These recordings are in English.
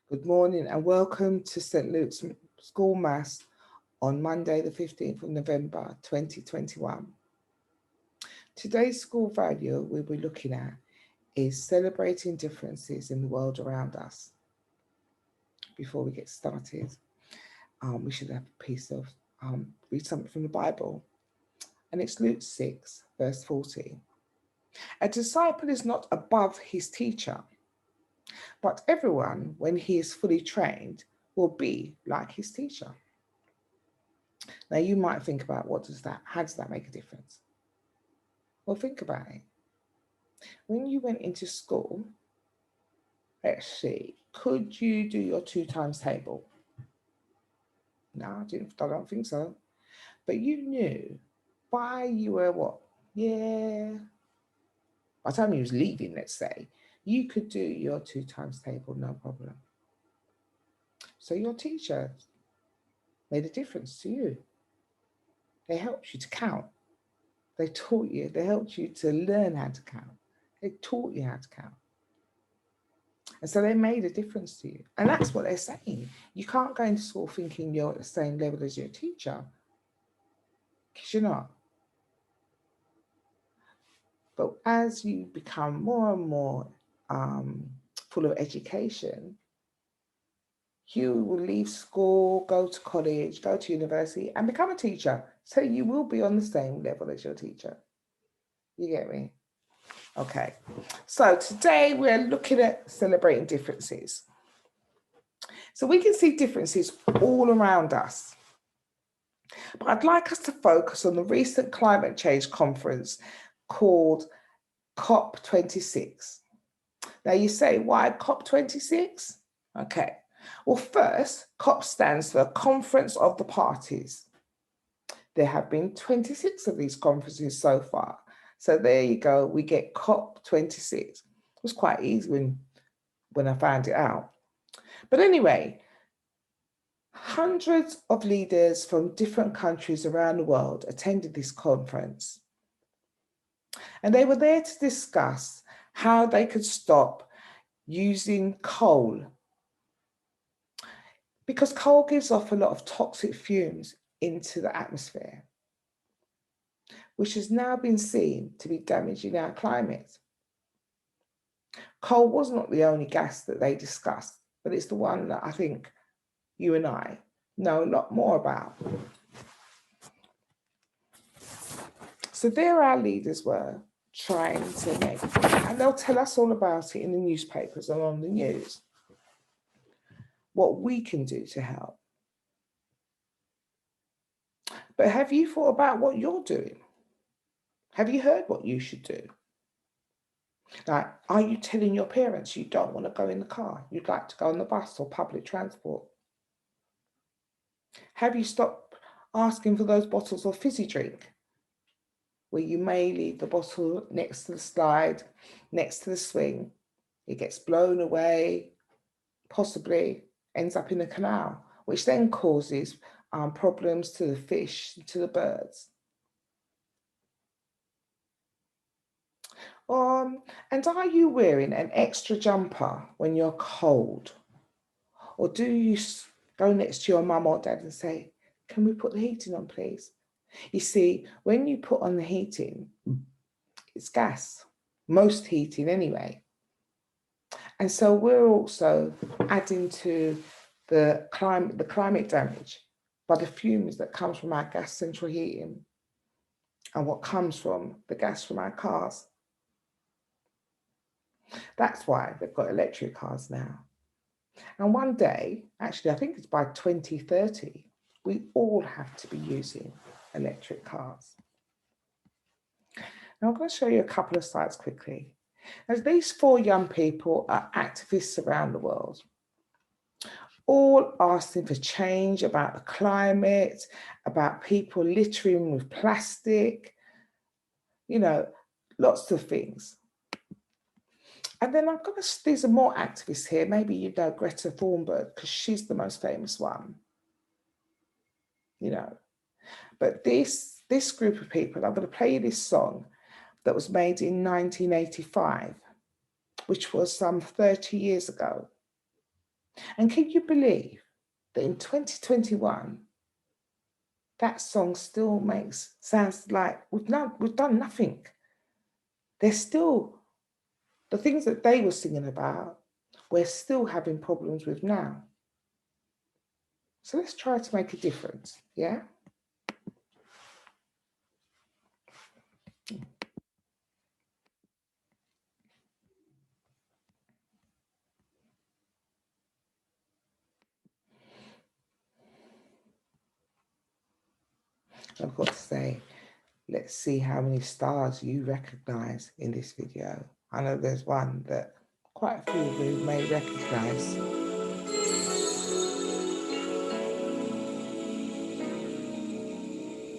Good morning and welcome to St Luke's School Mass on Monday the 15th of November 2021. Today's school value we'll be looking at is celebrating differences in the world around us. Before we get started, we should have a piece of, read something from the Bible, and it's Luke 6 verse 14. A disciple is not above his teacher, but everyone, when he is fully trained, will be like his teacher. Now you might think about how does that make a difference? Well, think about it. When you went into school, let's see, could you do your 2 times table? No, I don't think so. But you knew by you were what? Yeah. By the time you was leaving, let's say, you could do your 2 times table, no problem. So your teacher made a difference to you. They helped you to count. They taught you, they helped you to learn how to count. They taught you how to count. And so they made a difference to you. And that's what they're saying. You can't go into school thinking you're at the same level as your teacher, because you're not. But as you become more and more full of education, you will leave school, go to college, go to university, and become a teacher. So you will be on the same level as your teacher. You get me? Okay. So today we're looking at celebrating differences. So we can see differences all around us. But I'd like us to focus on the recent climate change conference called COP26. Now you say, why COP26? Okay. Well, first, COP stands for Conference of the Parties. There have been 26 of these conferences so far. So there you go, we get COP26. It was quite easy when I found it out. But anyway, hundreds of leaders from different countries around the world attended this conference. And they were there to discuss how they could stop using coal, because coal gives off a lot of toxic fumes into the atmosphere, which has now been seen to be damaging our climate. Coal was not the only gas that they discussed, but it's the one that I think you and I know a lot more about. So there our leaders were trying to make, and they'll tell us all about it in the newspapers and on the news, what we can do to help. But have you thought about what you're doing? Have you heard what you should do? Like, are you telling your parents you don't want to go in the car? You'd like to go on the bus or public transport? Have you stopped asking for those bottles of fizzy drink, where you may leave the bottle next to the slide, next to the swing? It gets blown away, possibly ends up in a canal, which then causes problems to the fish, to the birds. And are you wearing an extra jumper when you're cold? Or do you go next to your mum or dad and say, can we put the heating on, please? You see, when you put on the heating, it's gas, most heating anyway. And so we're also adding to the climate damage by the fumes that comes from our gas central heating and what comes from the gas from our cars. That's why they've got electric cars now. And one day, actually, I think it's by 2030, we all have to be using electric cars. Now I'm going to show you a couple of slides quickly. As these 4 young people are activists around the world, all asking for change about the climate, about people littering with plastic, lots of things. And then these are more activists here. Maybe you know Greta Thunberg, because she's the most famous one. But this group of people, I'm going to play you this song that was made in 1985, which was some 30 years ago. And can you believe that in 2021, that song still sounds like we've done nothing. There's still the things that they were singing about, we're still having problems with now. So let's try to make a difference, yeah? I've got to say, let's see how many stars you recognise in this video. I know there's one that quite a few of you may recognise.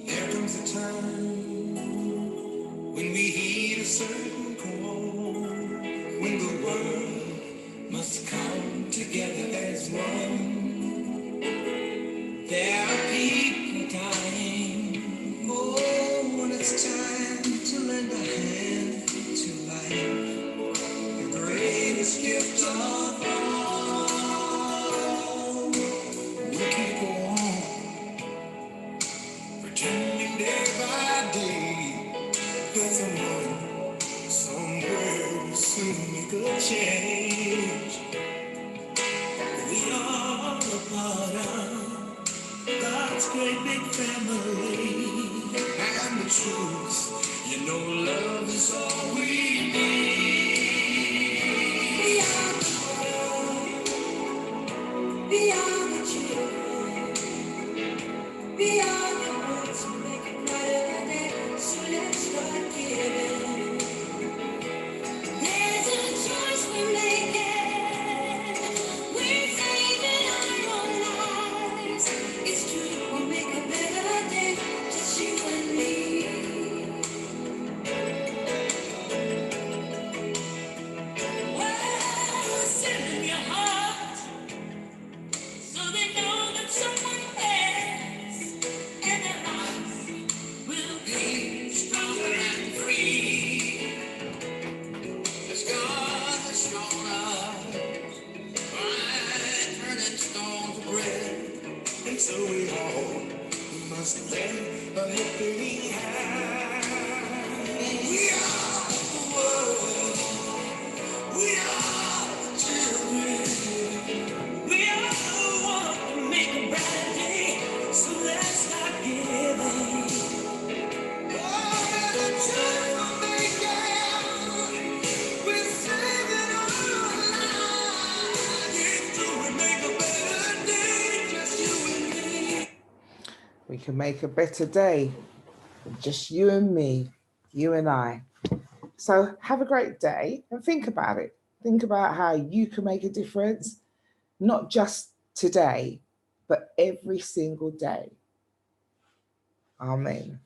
There comes a time when we heed a certain call, when the world must come together as one. There are people dying. Oh, when it's time to lend a hand to life, the greatest gift of all. We can't go on pretending day by day that someone somewhere will soon make a change. We are a part of God's great big family. And the truth, you know, love is all we need. We are the world. We are the children. We are the ones who make it brighter day. So let's start giving. There's a choice we're making. We're saving our own lives. It's true, we'll make a better day. Just you and me. Well, send them your heart so they know that someone cares. And their lives will be stronger and free. As God has shown us by turning stones to bread, and so we must lend a helping hand. We are the world. We are the children. We are the ones to make a brighter day. So let's start giving. Oh, there's a choice we're making. We're saving our lives. It's true, we make a better day. Just you and me. We can make a better day, just you and me, you and I. So have a great day and think about it. Think about how you can make a difference, not just today, but every single day. Amen.